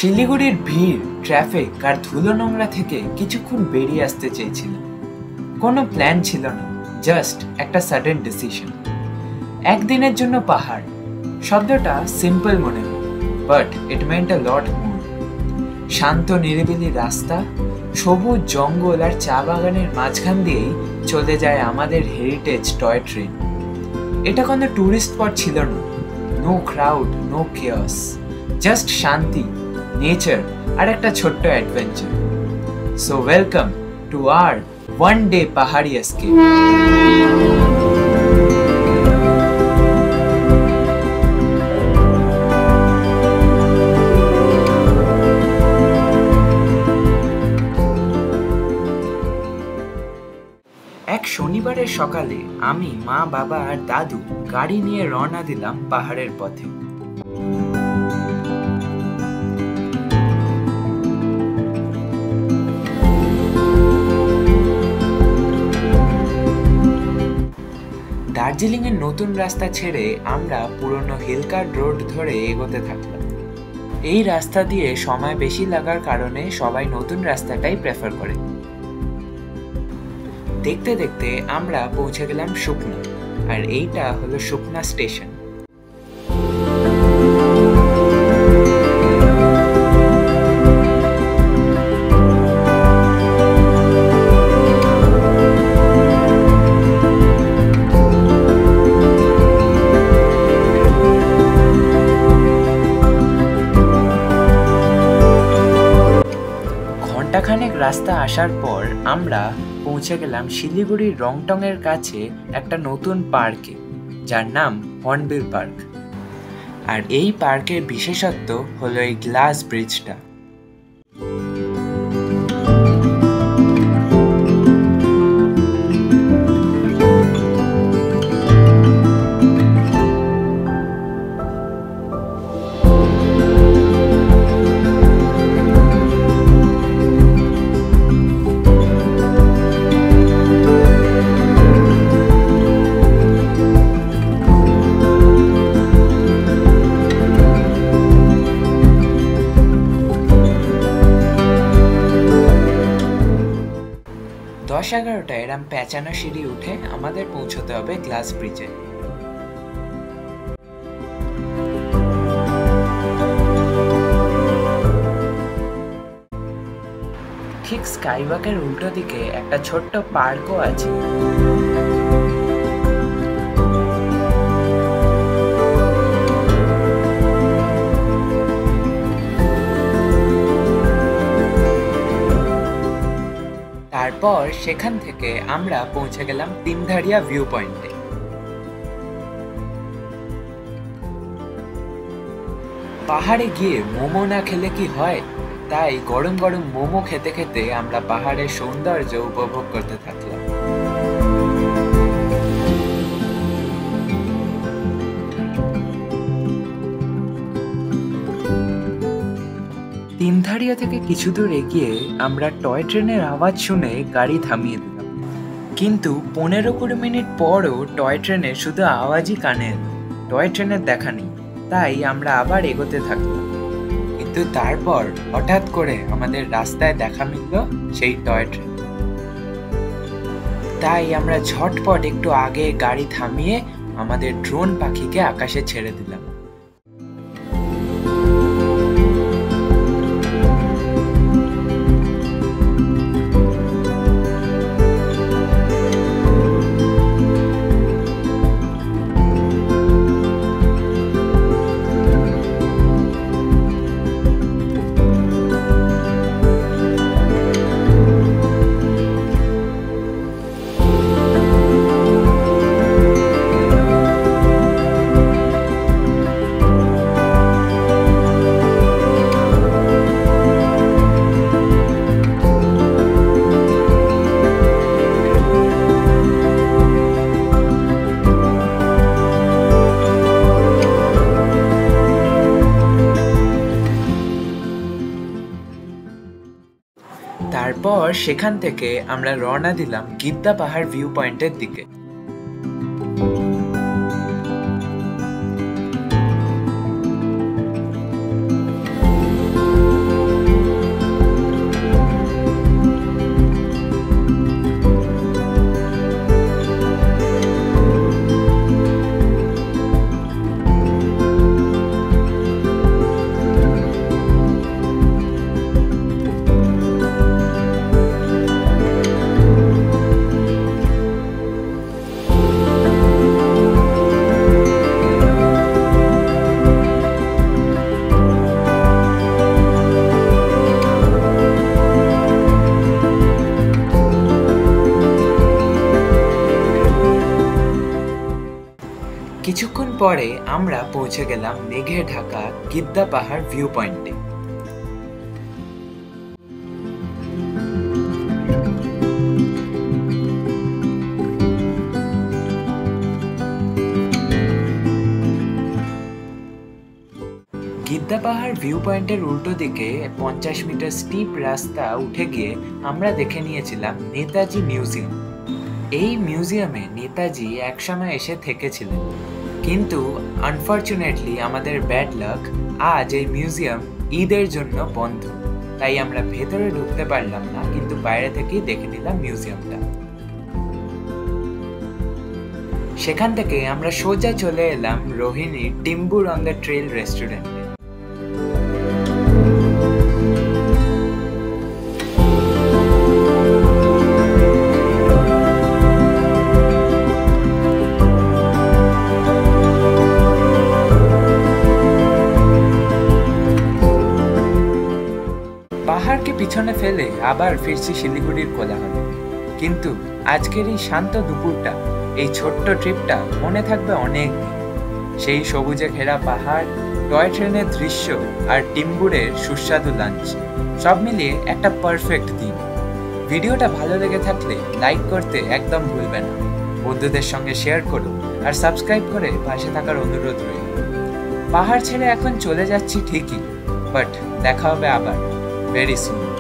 শিলিগুড়ির ভিড়, ট্রাফিক আর ধুলো নোংরা থেকে কিছুক্ষণ বেরিয়ে আসতে চেয়েছিলাম। কোনো প্ল্যান ছিল না, জাস্ট একটা সাডেন ডিসিশন। একদিনের জন্য পাহাড় শব্দটা সিম্পল মনে হয়, বাট ইট মেন্ট আ লট মোর। শান্ত নিরিবিলি রাস্তা, সবুজ জঙ্গল আর চা বাগানের মাঝখান দিয়েই চলে যায় আমাদের হেরিটেজ টয় ট্রেন। এটা কোনো ট্যুরিস্ট স্পট ছিল না, নো ক্রাউড, নো কেয়াস, জাস্ট শান্তি, নেচার আর একটা ছোট্ট adventure. So welcome to our one day পাহাড়ি এস্কেপ। এক শনিবারের সকালে আমি, মা, বাবা আর দাদু গাড়ি নিয়ে রওনা দিলাম পাহাড়ের পথে। দার্জিলিং এর নতুন রাস্তা ছেড়ে আমরা পুরনো হিলকার্ট রোড ধরে এগোতে থাকলাম। এই রাস্তা দিয়ে সময় বেশি লাগার কারণে সবাই নতুন রাস্তাটাই প্রেফার করে। দেখতে দেখতে আমরা পৌঁছে গেলাম সুকনা, আর এইটা হলো সুকনা স্টেশন। ঘন্টাখানেক রাস্তা আসার পর আমরা পৌঁছে গেলাম শিলিগুড়ির রংটংয়ের কাছে একটা নতুন পার্কে, যার নাম হর্নবিল পার্ক। আর এই পার্কের বিশেষত্ব হলো এই গ্লাস ব্রিজটা। দশ 11টা এরম পেঁচানো সিঁড়ি উঠে আমাদের পৌঁছতে হবে গ্লাস ব্রিজে। ঠিক স্কাইওয়াকের উল্টো দিকে একটা ছোট্ট পার্কও আছে। তারপর সেখান থেকে আমরা পৌঁছে গেলাম তিনধারিয়া ভিউ পয়েন্টে। পাহাড়ে গিয়ে মোমো না খেলে কি হয়, তাই গরম গরম মোমো খেতে খেতে আমরা পাহাড়ের সৌন্দর্য উপভোগ করতে থাকলাম। তিনধারিয়া থেকে কিছু দূর এগিয়ে আমরা টয় ট্রেনের আওয়াজ শুনে গাড়ি থামিয়ে দিলাম, কিন্তু 15-20 মিনিট পরও টয় ট্রেনের শুধু আওয়াজই কানে এলো, টয় ট্রেনের দেখা নেই। তাই আমরা আবার এগোতে থাকলাম, কিন্তু তারপর হঠাৎ করে আমাদের রাস্তায় দেখা মিলল সেই টয় ট্রেন। তাই আমরা ঝটপট একটু আগে গাড়ি থামিয়ে আমাদের ড্রোন পাখিকে আকাশে ছেড়ে দিলাম। তারপর সেখান থেকে আমরা রওনা দিলাম গিদ্দা পাহাড় ভিউ পয়েন্টের দিকে। পরে আমরা পৌঁছে গেলাম মেঘে ঢাকা গিদ্দা পাহাড় ভিউ পয়েন্টে। গিদ্দা পাহাড় ভিউ পয়েন্টের উল্টো দিকে 50 মিটার স্টিপ রাস্তা উঠে গিয়ে আমরা দেখে নিয়েছিলাম নেতাজি মিউজিয়াম। এই মিউজিয়ামে নেতাজি একসময় এসে থেকেছিলেন, কিন্তু আনফরচুনেটলি আমাদের ব্যাড লাক, আজ এই মিউজিয়াম ঈদের জন্য বন্ধ, তাই আমরা ভেতরে ঢুকতে পারলাম না, কিন্তু বাইরে থেকেই দেখে নিলাম মিউজিয়ামটা। সেখান থেকে আমরা সোজা চলে এলাম রোহিণী টিম্বুর অন দ্য ট্রেল রেস্টুরেন্টে। পাহাড়কে পিছনে ফেলে আবার ফিরছি শিলিগুড়ির কোলাহলে, কিন্তু আজকের এই শান্ত দুপুরটা, এই ছোট্ট ট্রিপটা মনে থাকবে অনেক দিন। সেই সবুজে ঘেরা পাহাড়, টয় ট্রেনের দৃশ্য আর টিম্বুরের সুস্বাদু লাঞ্চ, সব মিলিয়ে একটা পারফেক্ট দিন। ভিডিওটা ভালো লেগে থাকলে লাইক করতে একদম ভুলবে না, বন্ধুদের সঙ্গে শেয়ার করো আর সাবস্ক্রাইব করে পাশে থাকার অনুরোধ রইল। পাহাড় ছেড়ে এখন চলে যাচ্ছি ঠিকই, বাট দেখা হবে আবার very soon.